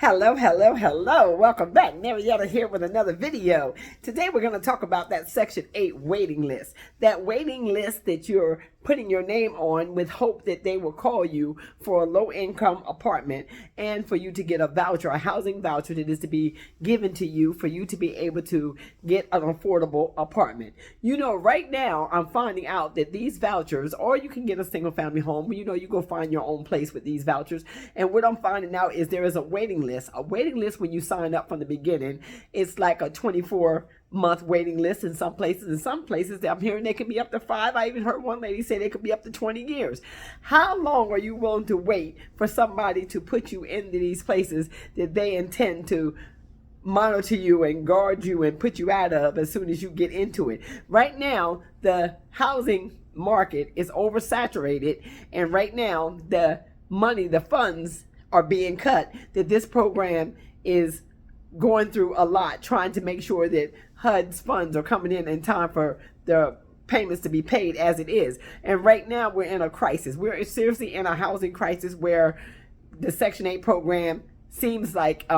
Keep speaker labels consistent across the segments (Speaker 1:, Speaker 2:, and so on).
Speaker 1: Hello, hello, hello. Welcome back. Marietta here with another video. Today we're going to talk about that Section 8 waiting list. That waiting list that you're putting your name on with hope that they will call you for a low-income apartment and for you to get a voucher, a housing voucher that is to be given to you for you to be able to get an affordable apartment. You know, right now I'm finding out that these vouchers, or you can get a single-family home, you go find your own place with these vouchers. And what I'm finding out is there is a waiting list. A waiting list when you sign up from the beginning. It's like a 24-month waiting list in some places. In some places I'm hearing they can be up to 5. I even heard one lady say they could be up to 20 years. How long are you willing to wait for somebody to put you into these places that they intend to monitor you and guard you and put you out of as soon as you get into it? Right now, the housing market is oversaturated, and right now the money, the funds are being cut, that this program is going through a lot, trying to make sure that HUD's funds are coming in time for the payments to be paid as it is. And right now we're in a crisis. We're seriously in a housing crisis where the Section 8 program seems like,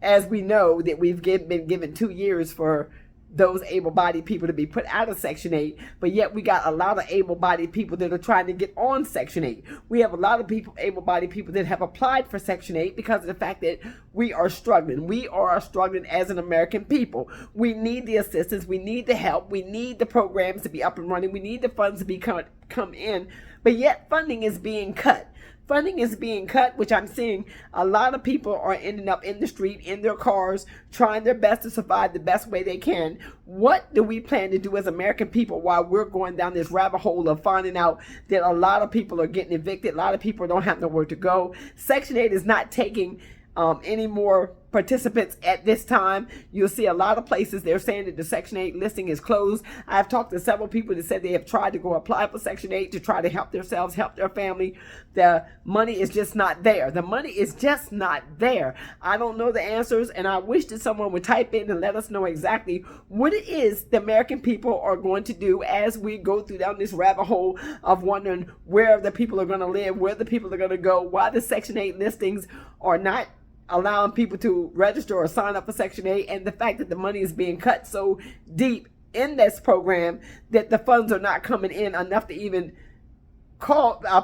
Speaker 1: as we know, that we've been given 2 years for those able-bodied people to be put out of Section 8, but yet we got a lot of able-bodied people that are trying to get on Section 8. We have a lot of people, able-bodied people that have applied for Section 8 because of the fact that we are struggling. We are struggling as an American people. We need the assistance. We need the help. We need the programs to be up and running. We need the funds to be come in, but yet funding is being cut. Funding is being cut, which I'm seeing a lot of people are ending up in the street, in their cars, trying their best to survive the best way they can. What do we plan to do as American people while we're going down this rabbit hole of finding out that a lot of people are getting evicted, a lot of people don't have nowhere to go? Section 8 is not taking any more participants at this time. You'll see a lot of places they're saying that the Section 8 listing is closed. I've talked to several people that said they have tried to go apply for Section 8 to try to help themselves, help their family. The money is just not there. The money is just not there. I don't know the answers, and I wish that someone would type in and let us know exactly what it is the American people are going to do as we go through down this rabbit hole of wondering where the people are going to live, where the people are going to go, why the Section 8 listings are not allowing people to register or sign up for Section 8, and the fact that the money is being cut so deep in this program that the funds are not coming in enough to even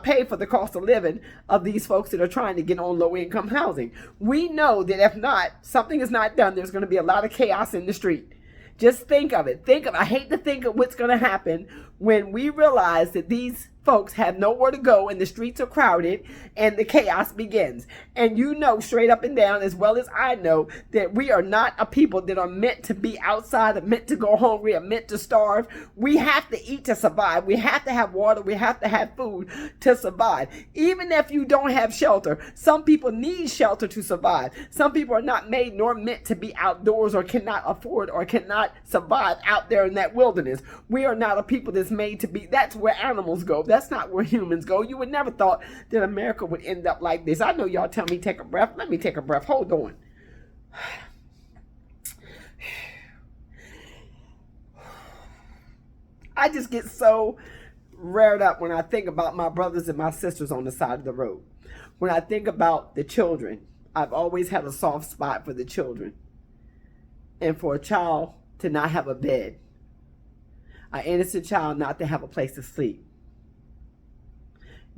Speaker 1: pay for the cost of living of these folks that are trying to get on low-income housing. We know that if not, something is not done, there's going to be a lot of chaos in the street. Just think of it. I hate to think of what's going to happen when we realize that these folks have nowhere to go and the streets are crowded and the chaos begins. And you know straight up and down, as well as I know, that we are not a people that are meant to be outside, are meant to go hungry, are meant to starve. We have to eat to survive. We have to have water. We have to have food to survive. Even if you don't have shelter, some people need shelter to survive. Some people are not made nor meant to be outdoors, or cannot afford or cannot survive out there in that wilderness. We are not a people that's made to be, that's where animals go. That's not where humans go. You would never thought that America would end up like this. I know y'all tell me take a breath. Let me take a breath. Hold on. I just get so reared up when I think about my brothers and my sisters on the side of the road. When I think about the children, I've always had a soft spot for the children. And for a child to not have a bed, an innocent child not to have a place to sleep.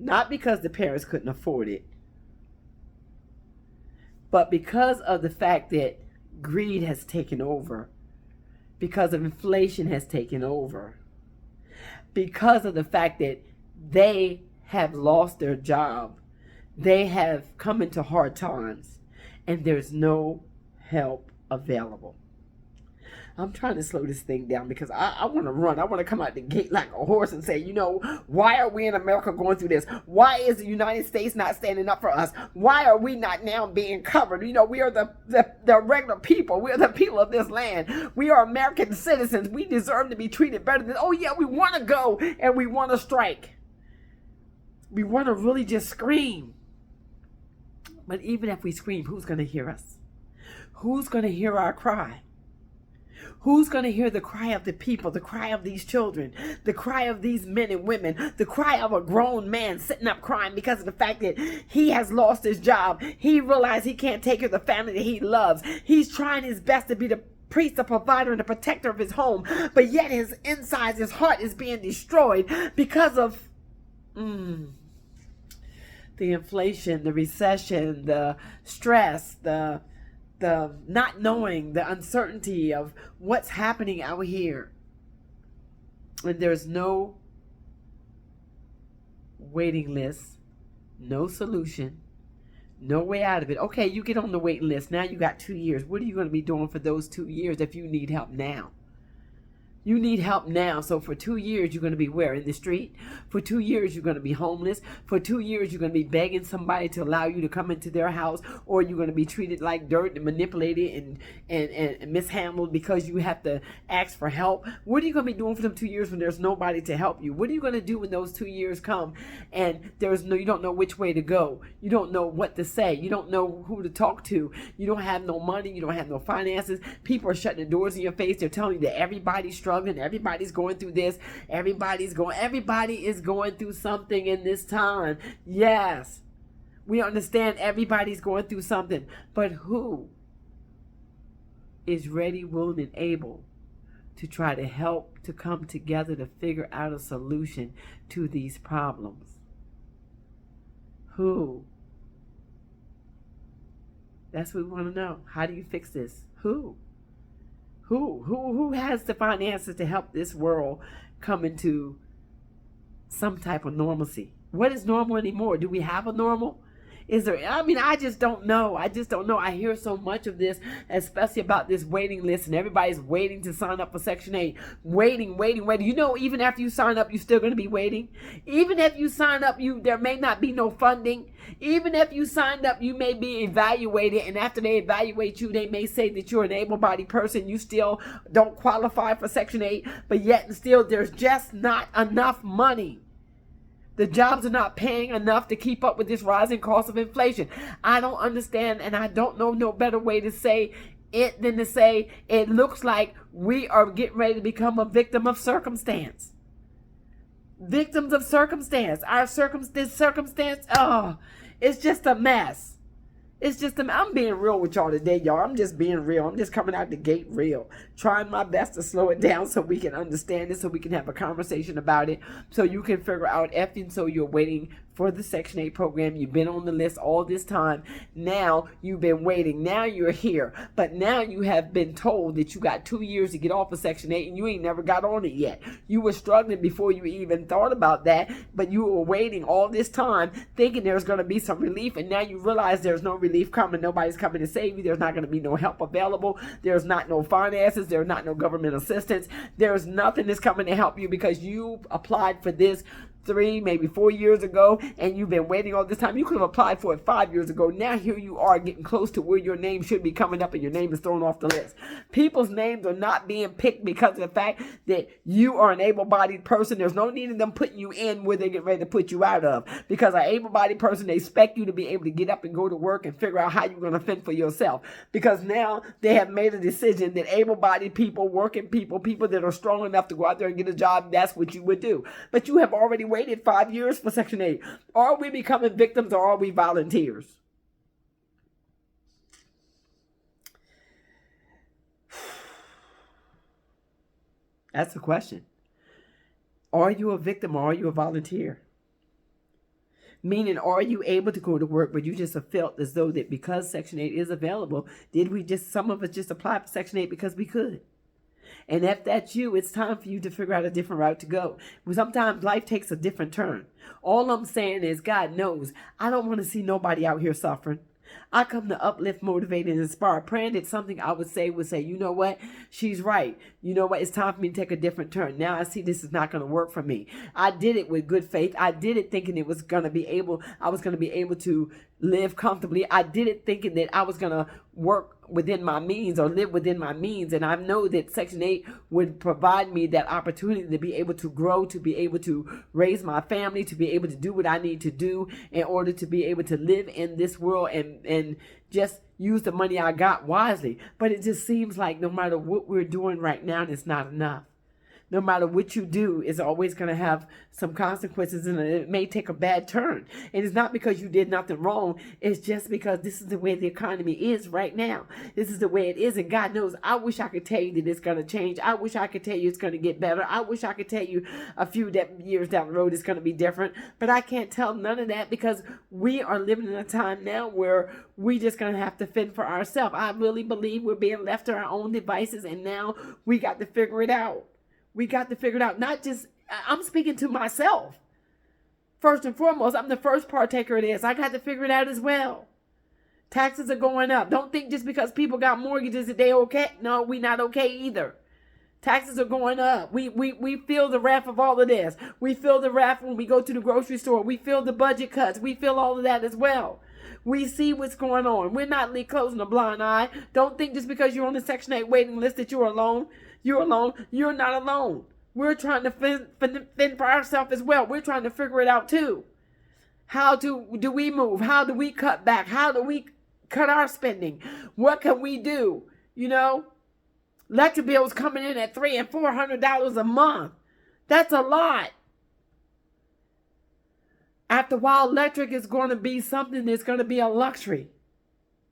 Speaker 1: Not because the parents couldn't afford it, but because of the fact that greed has taken over, because of inflation has taken over, because of the fact that they have lost their job, they have come into hard times, and there's no help available. I'm trying to slow this thing down because I want to run. I want to come out the gate like a horse and say, you know, why are we in America going through this? Why is the United States not standing up for us? Why are we not now being covered? You know, we are the regular people. We are the people of this land. We are American citizens. We deserve to be treated better than, oh yeah, we want to go and we want to strike. We want to really just scream. But even if we scream, who's going to hear us? Who's going to hear our cry? Who's going to hear the cry of the people, the cry of these children, the cry of these men and women, the cry of a grown man sitting up crying because of the fact that he has lost his job. He realized he can't take care of the family that he loves. He's trying his best to be the priest, the provider, and the protector of his home, but yet his insides, his heart is being destroyed because of the inflation, the recession, the stress, the not knowing, the uncertainty of what's happening out here. And there's no waiting list, no solution, no way out of it. Okay, you get on the waiting list. Now you got 2 years. What are you going to be doing for those 2 years if you need help now? You need help now. So for 2 years, you're going to be where? In the street? For 2 years, you're going to be homeless. For 2 years, you're going to be begging somebody to allow you to come into their house, or you're going to be treated like dirt and manipulated and mishandled because you have to ask for help. What are you going to be doing for them 2 years when there's nobody to help you? What are you going to do when those 2 years come and you don't know which way to go? You don't know what to say. You don't know who to talk to. You don't have no money. You don't have no finances. People are shutting the doors in your face. They're telling you that everybody's struggling. Everybody's going through this. Everybody is going through something in this time. Yes, we understand everybody's going through something, but who is ready, willing, and able to try to help to come together to figure out a solution to these problems? Who? That's what we want to know. How do you fix this? Who has the finances to help this world come into some type of normalcy? What is normal anymore? Do we have a normal? I just don't know. I hear so much of this, especially about this waiting list, and everybody's waiting to sign up for Section 8. Waiting. You know, even after you sign up, you're still going to be waiting. Even if you sign up, there may not be no funding. Even if you signed up, you may be evaluated, and after they evaluate you, they may say that you're an able-bodied person. You still don't qualify for Section 8, but yet and still there's just not enough money. The jobs are not paying enough to keep up with this rising cost of inflation. I don't understand, and I don't know no better way to say it than to say it looks like we are getting ready to become a victim of circumstance. Victims of circumstance. Our circumstance, it's just a mess. I'm being real with y'all today, y'all. I'm just being real. I'm just coming out the gate real. Trying my best to slow it down so we can understand it, so we can have a conversation about it, so you can figure out if and so you're waiting for the Section 8 program. You've been on the list all this time. Now you've been waiting. Now you're here. But now you have been told that you got 2 years to get off of Section 8 and you ain't never got on it yet. You were struggling before you even thought about that, but you were waiting all this time thinking there's going to be some relief, and now you realize there's no relief coming. Nobody's coming to save you. There's not going to be no help available. There's not no finances. There's not no government assistance. There's nothing that's coming to help you because you applied for this 3, maybe 4 years ago, and you've been waiting all this time. You could have applied for it 5 years ago. Now here you are getting close to where your name should be coming up and your name is thrown off the list. People's names are not being picked because of the fact that you are an able-bodied person. There's no need in them putting you in where they get ready to put you out of, because an able-bodied person, they expect you to be able to get up and go to work and figure out how you're going to fend for yourself, because now they have made a decision that able-bodied people, working people that are strong enough to go out there and get a job, that's what you would do. But you have already waited 5 years for Section 8. Are we becoming victims or are we volunteers? That's the question. Are you a victim or are you a volunteer? Meaning, are you able to go to work, but you just have felt as though that because Section 8 is available, some of us just apply for Section 8 because we could? And if that's you, it's time for you to figure out a different route to go. Sometimes life takes a different turn. All I'm saying is, God knows, I don't want to see nobody out here suffering. I come to uplift, motivate, and inspire. Praying that something I would say, you know what? She's right. You know what? It's time for me to take a different turn. Now I see this is not going to work for me. I did it with good faith. I did it thinking I was going to be able to live comfortably. I did it thinking that I was going to work within my means or live within my means. And I know that Section 8 would provide me that opportunity to be able to grow, to be able to raise my family, to be able to do what I need to do in order to be able to live in this world and just use the money I got wisely. But it just seems like no matter what we're doing right now, it's not enough. No matter what you do, it's always going to have some consequences, and it may take a bad turn. And it's not because you did nothing wrong. It's just because this is the way the economy is right now. This is the way it is. And God knows, I wish I could tell you that it's going to change. I wish I could tell you it's going to get better. I wish I could tell you a few years down the road it's going to be different. But I can't tell none of that because we are living in a time now where we just going to have to fend for ourselves. I really believe we're being left to our own devices, and now we got to figure it out. We got to figure it out. Not just, I'm speaking to myself. First and foremost, I'm the first partaker of this. I got to figure it out as well. Taxes are going up. Don't think just because people got mortgages that they okay. No, we not okay either. Taxes are going up. We feel the wrath of all of this. We feel the wrath when we go to the grocery store. We feel the budget cuts. We feel all of that as well. We see what's going on. We're not closing a blind eye. Don't think just because you're on the Section 8 waiting list that you're alone. You're alone. You're not alone. We're trying to fend for ourselves as well. We're trying to figure it out too. How do we move? How do we cut back? How do we cut our spending? What can we do? You know, electric bills coming in at $300 and $400 a month. That's a lot. After a while, electric is going to be something that's going to be a luxury.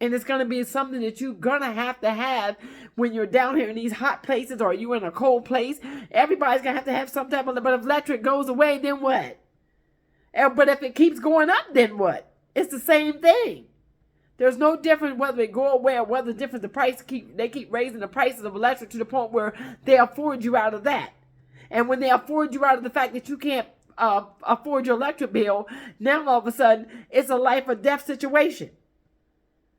Speaker 1: And it's going to be something that you're going to have when you're down here in these hot places or you in a cold place. Everybody's going to have some type of, but if electric goes away, then what? But if it keeps going up, then what? It's the same thing. There's no difference whether it go away or whether different the price they keep raising the prices of electric to the point where they afford you out of that. And when they afford you out of the fact that you can't afford your electric bill, now all of a sudden it's a life or death situation.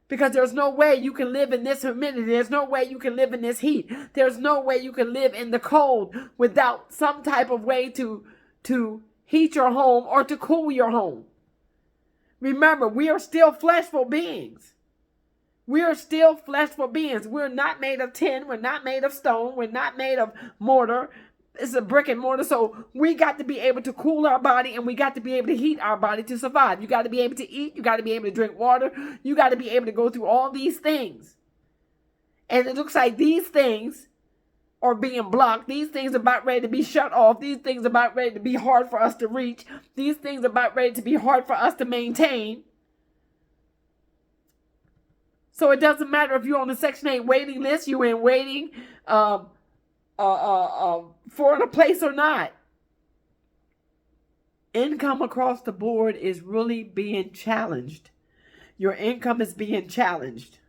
Speaker 1: Because there's no way you can live in this humidity. There's no way you can live in this heat. There's no way you can live in the cold without some type of way to heat your home or to cool your home. Remember, we are still fleshful beings. We are still fleshful beings. We're not made of tin. We're not made of stone. We're not made of mortar. It's a brick and mortar. So we got to be able to cool our body, and we got to be able to heat our body to survive. You got to be able to eat. You got to be able to drink water. You got to be able to go through all these things. And it looks like these things are being blocked. These things are about ready to be shut off. These things are about ready to be hard for us to reach. These things are about ready to be hard for us to maintain. So it doesn't matter if you're on the Section 8 waiting list, you're in waiting for a place or not. Income across the board is really being challenged. Your income is being challenged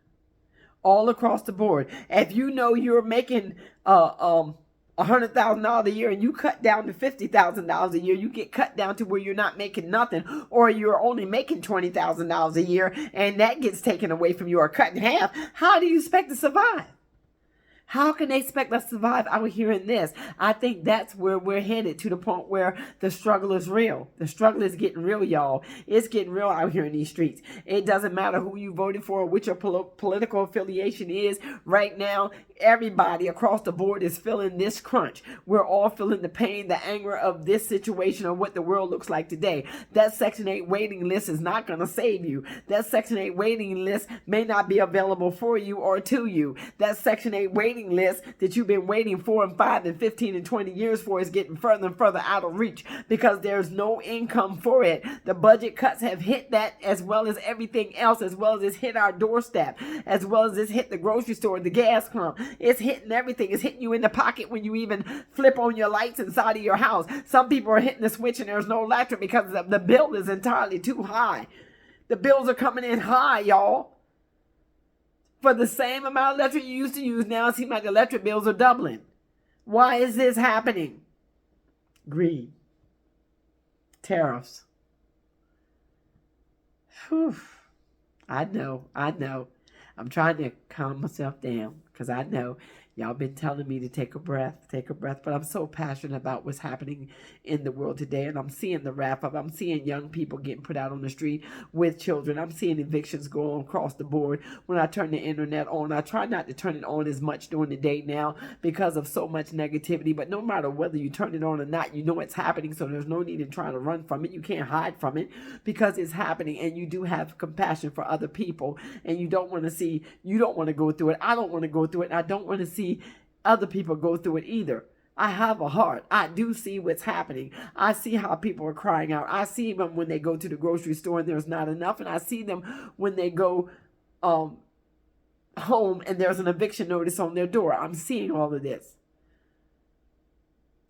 Speaker 1: all across the board. If you know you're making $100,000 a year and you cut down to $50,000 a year, you get cut down to where you're not making nothing, or you're only making $20,000 a year and that gets taken away from you or cut in half. How do you expect to survive? How can they expect us to survive out here in this? I think that's where we're headed, to the point where the struggle is real. The struggle is getting real, y'all. It's getting real out here in these streets. It doesn't matter who you voted for or what your political affiliation is. Right now, everybody across the board is feeling this crunch. We're all feeling the pain, the anger of this situation of what the world looks like today. That Section 8 waiting list is not going to save you. That Section 8 waiting list may not be available for you or to you. That Section 8 waiting list that you've been waiting 4 and 5 and 15 and 20 years for is getting further and further out of reach because there's no income for it. The budget cuts have hit that, as well as everything else, as well as it's hit our doorstep, as well as it's hit the grocery store, the gas pump. It's hitting everything. It's hitting you in the pocket when you even flip on your lights inside of your house. Some people are hitting the switch and there's no electric because the bill is entirely too high. The bills are coming in high, y'all. For the same amount of electric you used to use, now it seems like electric bills are doubling. Why is this happening? Greed. Tariffs. Whew. I know. I'm trying to calm myself down. because I know y'all been telling me to take a breath, but I'm so passionate about what's happening in the world today, and I'm seeing the wrap up. I'm seeing young people getting put out on the street with children. I'm seeing evictions go on across the board. When I turn the internet on, I try not to turn it on as much during the day now because of so much negativity, but no matter whether you turn it on or not, you know it's happening, so there's no need in trying to run from it. You can't hide from it because it's happening, and you do have compassion for other people, and you don't want to go through it. I don't want to go through it, and I don't want to see other people go through it either. I have a heart. I do see what's happening. I see how people are crying out. I see them when they go to the grocery store and there's not enough, and I see them when they go home and there's an eviction notice on their door. I'm seeing all of this.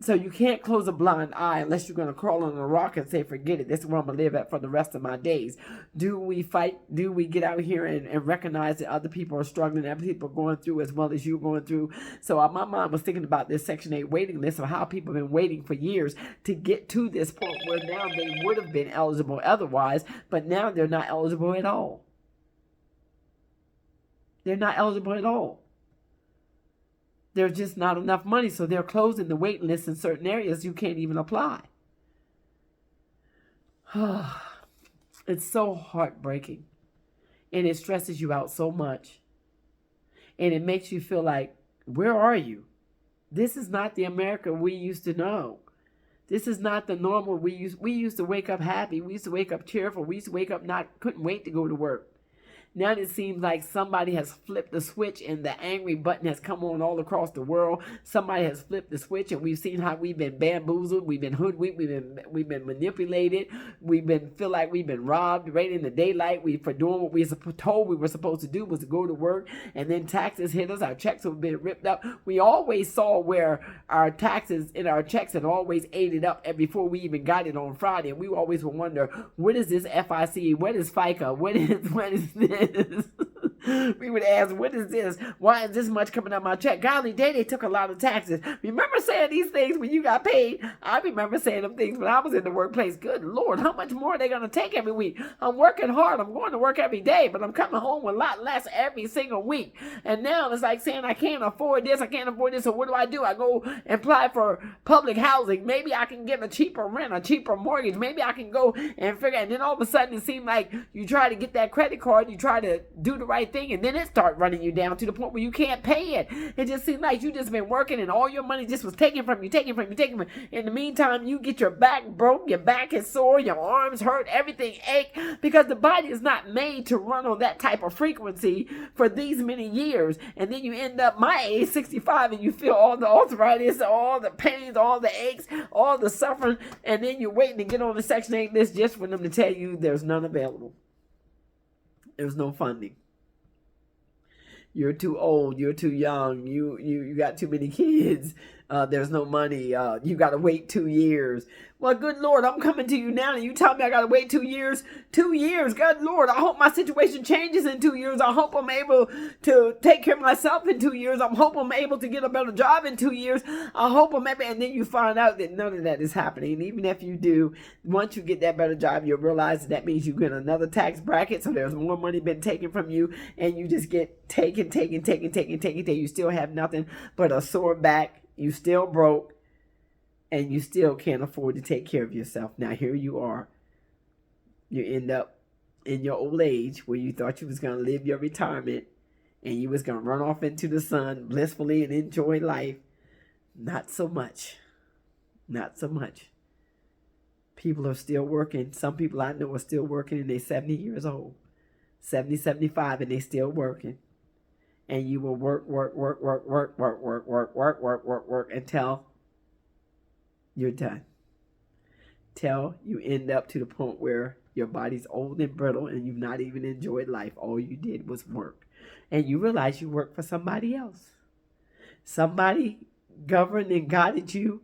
Speaker 1: So you can't close a blind eye unless you're going to crawl on a rock and say, forget it. This is where I'm going to live at for the rest of my days. Do we fight? Do we get out here and recognize that other people are struggling, other people are going through as well as you're going through? So my mind was thinking about this Section 8 waiting list of how people have been waiting for years to get to this point where now they would have been eligible otherwise, but now they're not eligible at all. They're not eligible at all. There's just not enough money, so they're closing the waiting list in certain areas you can't even apply. It's so heartbreaking, and it stresses you out so much, and it makes you feel like, where are you? This is not the America we used to know. This is not the normal we used to wake up happy. We used to wake up cheerful. We used to wake up couldn't wait to go to work. Now it seems like somebody has flipped the switch and the angry button has come on all across the world. Somebody has flipped the switch, and we've seen how we've been bamboozled, we've been hoodwinked, we've been manipulated, feel like we've been robbed right in the daylight. For doing what we were told we were supposed to do was to go to work, and then taxes hit us. Our checks have been ripped up. We always saw where our taxes and our checks had always aided up before we even got it on Friday, and we always would wonder, what is this FIC? What is FICA? What is this? We would ask, what is this? Why is this much coming out my check? Golly day, they took a lot of taxes. Remember saying these things when you got paid? I remember saying them things when I was in the workplace. Good Lord, how much more are they going to take every week? I'm working hard. I'm going to work every day, but I'm coming home with a lot less every single week. And now it's like saying, I can't afford this. I can't afford this. So what do? I go and apply for public housing. Maybe I can get a cheaper rent, a cheaper mortgage. Maybe I can go and figure. And then all of a sudden it seemed like you try to get that credit card, you try to do the right thing, and then it start running you down to the point where you can't pay it. It just seems like you just been working and all your money just was taken from you. In the meantime, you get your back broke, your back is sore, your arms hurt, everything ache, because the body is not made to run on that type of frequency for these many years. And then you end up my age, 65, and you feel all the arthritis, all the pains, all the aches, all the suffering, and then you're waiting to get on the Section 8 list just for them to tell you there's none available. There's no funding. You're too old. You're too young. You got too many kids. There's no money. You got to wait 2 years. Well, good Lord, I'm coming to you now, and you tell me I got to wait 2 years? 2 years, good Lord. I hope my situation changes in 2 years. I hope I'm able to take care of myself in 2 years. I hope I'm able to get a better job in 2 years. I hope I'm able, and then you find out that none of that is happening. And even if you do, once you get that better job, you'll realize that means you get another tax bracket, so there's more money been taken from you, and you just get taken. You still have nothing but a sore back. You still broke, and you still can't afford to take care of yourself. Now here you are. You end up in your old age where you thought you was going to live your retirement and you was going to run off into the sun blissfully and enjoy life. Not so much. Not so much. People are still working. Some people I know are still working, and they're 70 years old. 70, 75, and they're still working. And you will work until you're done. Till you end up to the point where your body's old and brittle and you've not even enjoyed life. All you did was work. And you realize you work for somebody else. Somebody governed and guided you.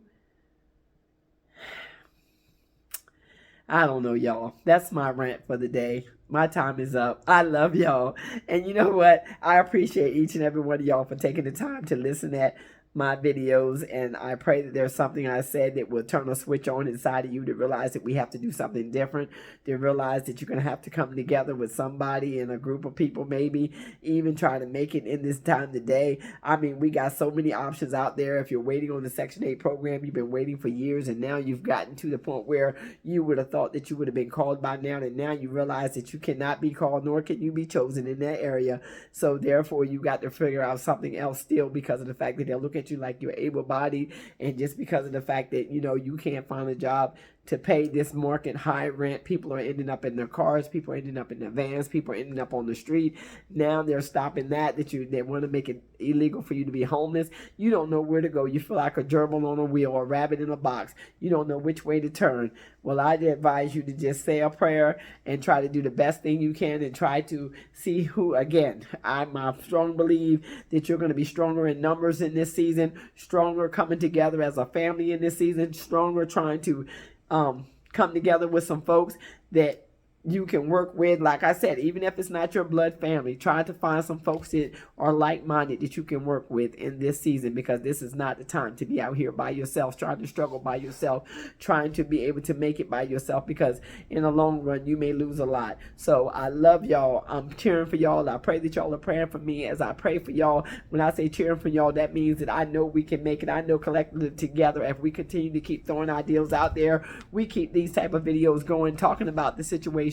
Speaker 1: I don't know, y'all. That's my rant for the day. My time is up. I love y'all. And you know what? I appreciate each and every one of y'all for taking the time to listen at my videos, and I pray that there's something I said that will turn a switch on inside of you to realize that we have to do something different, to realize that you're going to have to come together with somebody in a group of people, maybe even try to make it in this time today. I mean, we got so many options out there. If you're waiting on the Section 8 program, you've been waiting for years, and now you've gotten to the point where you would have thought that you would have been called by now, and now you realize that you cannot be called, nor can you be chosen in that area. So therefore, you got to figure out something else still, because of the fact that they'll look at you like you're able-bodied, and just because of the fact that, you know, you can't find a job to pay this market high rent. People are ending up in their cars, people are ending up in their vans, people are ending up on the street. Now they're stopping they want to make it illegal for you to be homeless. You don't know where to go. You feel like a gerbil on a wheel or a rabbit in a box. You don't know which way to turn. Well, I advise you to just say a prayer and try to do the best thing you can, and try to see who, again, I strong believe that you're going to be stronger in numbers in this season, stronger coming together as a family in this season, stronger trying to come together with some folks that you can work with. Like I said, even if it's not your blood family, try to find some folks that are like-minded that you can work with in this season, because this is not the time to be out here by yourself, trying to struggle by yourself, trying to be able to make it by yourself, because in the long run you may lose a lot. So I love y'all. I'm cheering for y'all. I pray that y'all are praying for me as I pray for y'all. When I say cheering for y'all, that means that I know we can make it. I know collectively together, if we continue to keep throwing ideals out there, we keep these type of videos going, talking about the situation,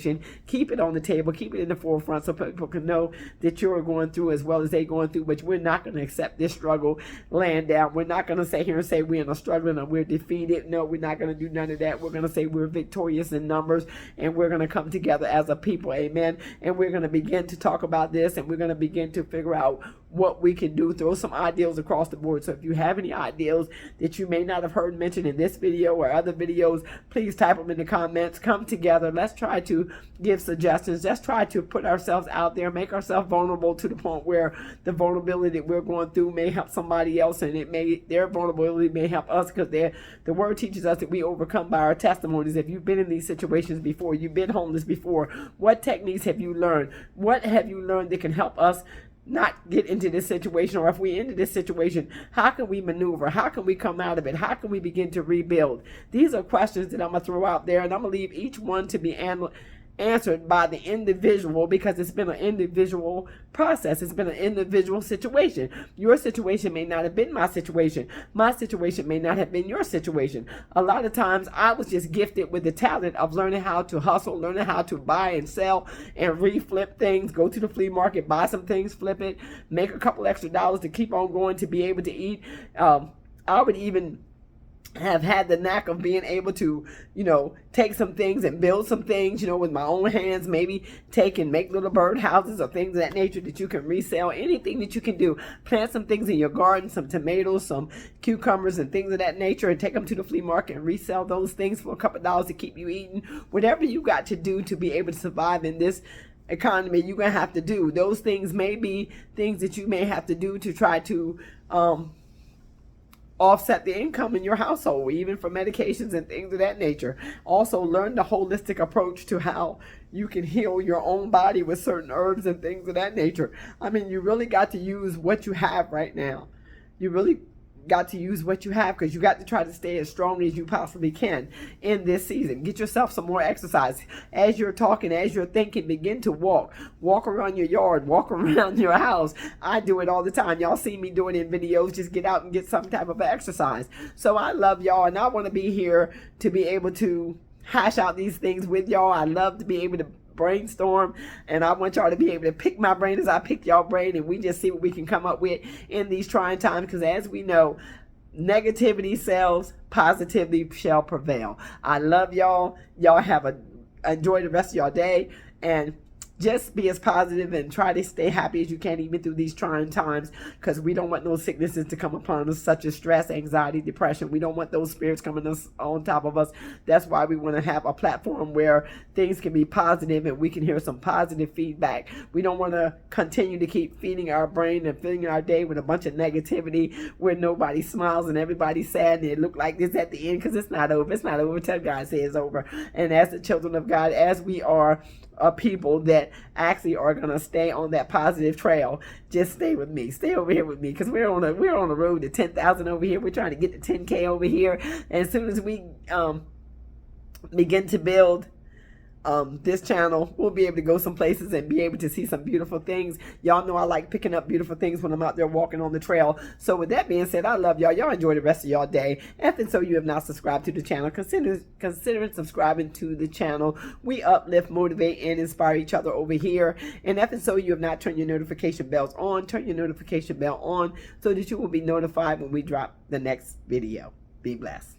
Speaker 1: keep it on the table, keep it in the forefront, so people can know that you're going through as well as they're going through. But we're not going to accept this struggle laying down. We're not going to sit here and say we're in a struggle and we're defeated. No, we're not going to do none of that. We're going to say we're victorious in numbers, and we're going to come together as a people. Amen. And we're going to begin to talk about this, and we're going to begin to figure out what we can do. Throw some ideals across the board. So if you have any ideals that you may not have heard mentioned in this video or other videos, please type them in the comments. Come together. Let's try to give suggestions. Let's try to put ourselves out there, make ourselves vulnerable to the point where the vulnerability that we're going through may help somebody else, and their vulnerability may help us, because the word teaches us that we overcome by our testimonies. If you've been in these situations before, you've been homeless before, what techniques have you learned? What have you learned that can help us not get into this situation? Or if we into this situation, how can we maneuver? How can we come out of it? How can we begin to rebuild? These are questions that I'm going to throw out there, and I'm going to leave each one to be answered by the individual, because it's been an individual process. It's been an individual situation. Your situation may not have been my situation. My situation may not have been your situation. A lot of times I was just gifted with the talent of learning how to hustle, learning how to buy and sell and reflip things, go to the flea market, buy some things, flip it, make a couple extra dollars to keep on going, to be able to eat. I would even have had the knack of being able to, take some things and build some things, with my own hands, maybe take and make little bird houses or things of that nature that you can resell. Anything that you can do, plant some things in your garden, some tomatoes, some cucumbers and things of that nature, and take them to the flea market and resell those things for a couple of dollars to keep you eating. Whatever you got to do to be able to survive in this economy, you're going to have to do. Those things may be things that you may have to do to try to, offset the income in your household, even for medications and things of that nature. Also, learn the holistic approach to how you can heal your own body with certain herbs and things of that nature. I mean, you really got to use what you have right now. You really got to use what you have, because you got to try to stay as strong as you possibly can in this season. Get yourself some more exercise. As you're talking, as you're thinking, begin to walk around your yard, walk around your house. I do it all the time. Y'all see me doing it in videos. Just get out and get some type of exercise. So I love y'all, and I want to be here to be able to hash out these things with y'all. I love to be able to brainstorm, and I want y'all to be able to pick my brain as I pick y'all brain, and we just see what we can come up with in these trying times, because as we know, negativity sells, positivity shall prevail. I love y'all. Y'all enjoy the rest of your day, and just be as positive and try to stay happy as you can, even through these trying times, because we don't want those sicknesses to come upon us, such as stress, anxiety, depression. We don't want those spirits coming on top of us. That's why we want to have a platform where things can be positive and we can hear some positive feedback. We don't want to continue to keep feeding our brain and filling our day with a bunch of negativity where nobody smiles and everybody's sad and it look like this at the end, because it's not over. It's not over till God says it's over. And as the children of God, as we are of people that actually are going to stay on that positive trail. Just stay with me. Stay over here with me, because we're on the road to 10,000 over here. We're trying to get to 10K over here. And as soon as we begin to build this channel, we'll be able to go some places and be able to see some beautiful things. Y'all know I like picking up beautiful things when I'm out there walking on the trail. So with that being said, I love y'all. Y'all enjoy the rest of y'all day. And so you have not subscribed to the channel, consider subscribing to the channel. We uplift, motivate, and inspire each other over here. And if so you have not turned your notification bells on, turn your notification bell on so that you will be notified when we drop the next video. Be blessed.